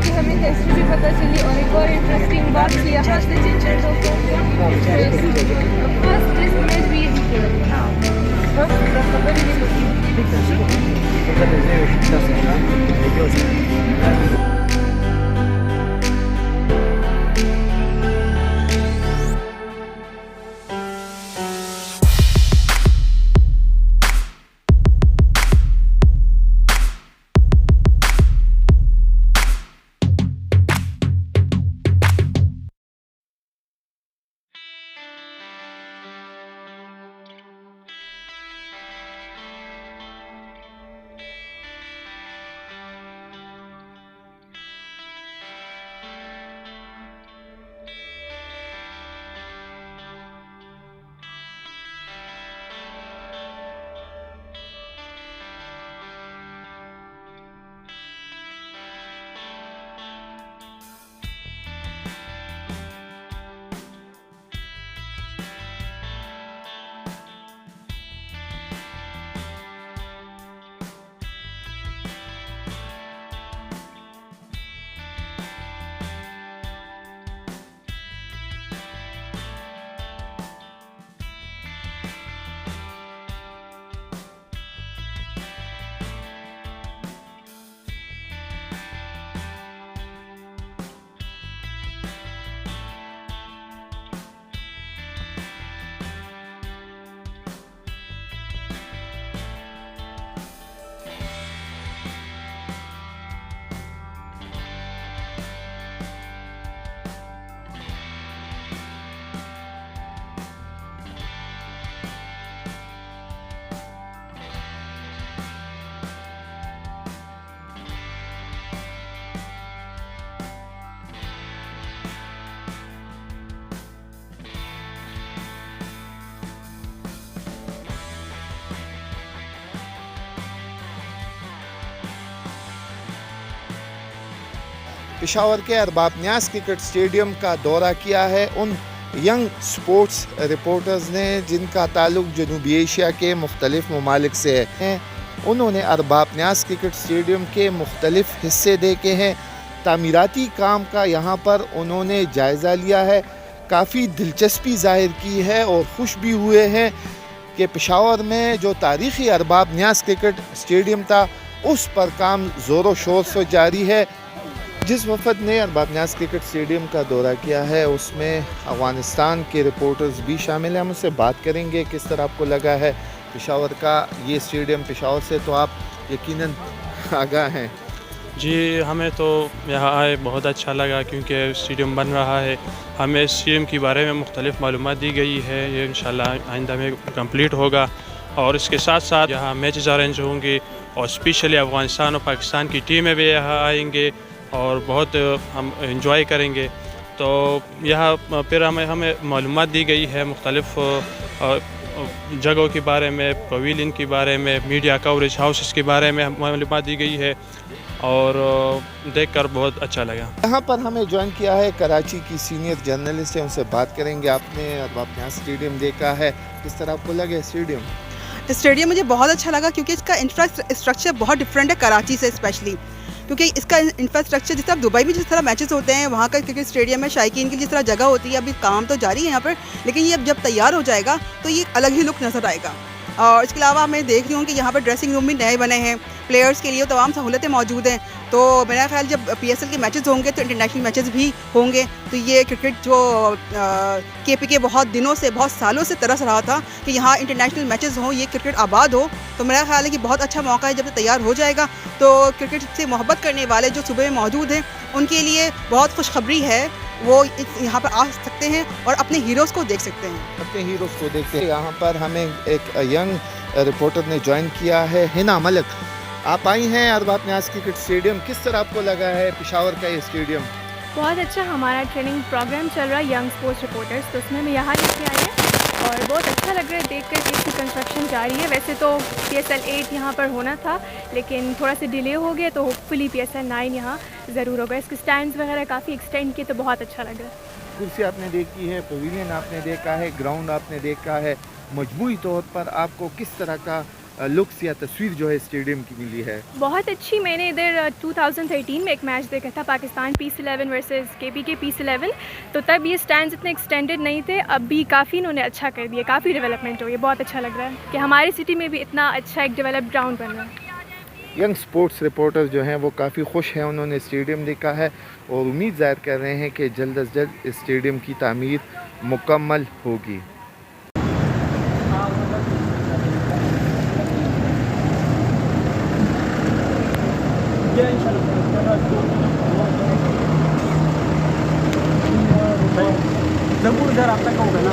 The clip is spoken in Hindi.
कि हमें हिस्ट्री भी पता चली और एक और इंटरेस्टिंग बात थी यहाँ से फर्स्ट टेस्ट मैच भी यही खेला था। पेशावर के अरबाब न्यास क्रिकेट स्टेडियम का दौरा किया है उन यंग स्पोर्ट्स रिपोर्टर्स ने जिनका ताल्लुक जनूबी एशिया के मुख्तलिफ ममालिक से है। उन्होंने अरबाब न्यास क्रिकेट स्टेडियम के मुख्तलिफ हिस्से देखे हैं। तामीराती काम का यहाँ पर उन्होंने जायज़ा लिया है, काफ़ी दिलचस्पी ज़ाहिर की है और खुश भी हुए हैं कि पेशावर में जो तारीख़ी अरबाब न्यास क्रिकेट स्टेडियम था उस पर काम ज़ोरों शोर से जारी है। जिस वफद ने अरबाब न्यास क्रिकेट स्टेडियम का दौरा किया है उसमें अफ़गानिस्तान के रिपोर्टर्स भी शामिल हैं। हम उससे बात करेंगे किस तरह आपको लगा है पेशावर का ये स्टेडियम। पेशावर से तो आप यकीनन आगाह हैं। जी, हमें तो यहाँ आए बहुत अच्छा लगा क्योंकि स्टेडियम बन रहा है। हमें स्टेडियम के बारे में मुख्तलिफ़ मालूमात दी गई है। ये इंशाल्लाह आइंदा में कंप्लीट होगा और इसके साथ साथ यहाँ मैचेस अरेंज होंगे और स्पेशली अफ़गानिस्तान और पाकिस्तान की टीमें भी यहाँ आएंगे और बहुत हम इंजॉय करेंगे। तो यहाँ फिर हमें मालूमात दी गई है मुख्तलिफ़ जगहों के बारे में, पवेलियन के बारे में, मीडिया कवरेज हाउसेस के बारे में मालूमात दी गई है और देखकर बहुत अच्छा लगा। यहाँ पर हमें ज्वाइन किया है कराची की सीनियर जर्नलिस्ट है, उनसे बात करेंगे। आपने अरबाब न्यास स्टेडियम देखा है, किस तरह आपको लगे स्टेडियम? स्टेडियम मुझे बहुत अच्छा लगा क्योंकि इसका इंफ्रास्ट्रक्चर बहुत डिफरेंट है कराची से, स्पेशली क्योंकि इसका इंफ्रास्ट्रक्चर जिस तरह दुबई में जिस तरह मैचेस होते हैं वहाँ का क्रिकेट स्टेडियम में शायकीन की जिस तरह जगह होती है, अभी काम तो जारी है यहाँ पर, लेकिन ये जब तैयार हो जाएगा तो ये अलग ही लुक नज़र आएगा। और इसके अलावा मैं देख रही हूँ कि यहाँ पर ड्रेसिंग रूम भी नए बने हैं, प्लेयर्स के लिए तमाम सहूलतें मौजूद हैं। तो मेरा ख्याल जब PSL के मैचेस होंगे तो इंटरनेशनल मैचेस भी होंगे, तो ये क्रिकेट जो KPK बहुत दिनों से, बहुत सालों से तरस रहा था कि यहाँ इंटरनेशनल मैचेस हों, ये क्रिकेट आबाद हो, तो मेरा ख्याल है कि बहुत अच्छा मौका है। जब तैयार हो जाएगा तो क्रिकेट से मोहब्बत करने वाले जो सुबह में मौजूद हैं उनके लिए बहुत खुशखबरी है, वो यहाँ पर आ सकते हैं और अपने हीरोज़ को देख सकते हैं। अपने हीरोज़ को देखते हैं। यहाँ पर हमें एक यंग रिपोर्टर ने ज्वाइन किया है, हिना मलिक। आप आई हैं अरबाब न्यास क्रिकेट स्टेडियम, किस तरह आपको लगा है पेशावर का ये स्टेडियम? बहुत अच्छा हमारा ट्रेनिंग प्रोग्राम चल रहा है यंग स्पोर्ट्स रिपोर्टर्स, तो उसमें मैं यहाँ लेके आई है और बहुत अच्छा लग रहा है देख कर कि इसकी कंस्ट्रक्शन जारी है। वैसे तो PSL 8 यहाँ पर होना था लेकिन थोड़ा सा डिले हो गया, तो होपफुली PSL 9 यहाँ ज़रूर होगा। इसके स्टैंड्स वगैरह काफ़ी एक्सटेंड किए, तो बहुत अच्छा लग रहा है। कुर्सी आपने देखी है, पवेलियन आपने देखा है, ग्राउंड आपने देखा है, मजमूई तौर पर आपको किस तरह का लुक्स या तस्वीर जो है स्टेडियम की मिली है? बहुत अच्छी। मैंने इधर 2013 में एक मैच देखा था, पाकिस्तान पीस11 वर्सेस केपीके पीस11। तो तब ये स्टैंड्स इतने एक्सटेंडेड नहीं थे, अब भी काफ़ी इन्होंने अच्छा कर दिया, काफ़ी डेवलपमेंट हुई है। बहुत अच्छा लग रहा है कि हमारी सिटी में भी इतना अच्छा एक डेवलप्ड ग्राउंड बन रहा है। यंग स्पोर्ट्स रिपोर्टर्स जो हैं वो काफ़ी खुश हैं, उन्होंने स्टेडियम देखा है और उम्मीद ज़ाहिर कर रहे हैं कि जल्द अज जल्द इस स्टेडियम की तामीर मुकम्मल होगी। जब उधर आप तक होगा ना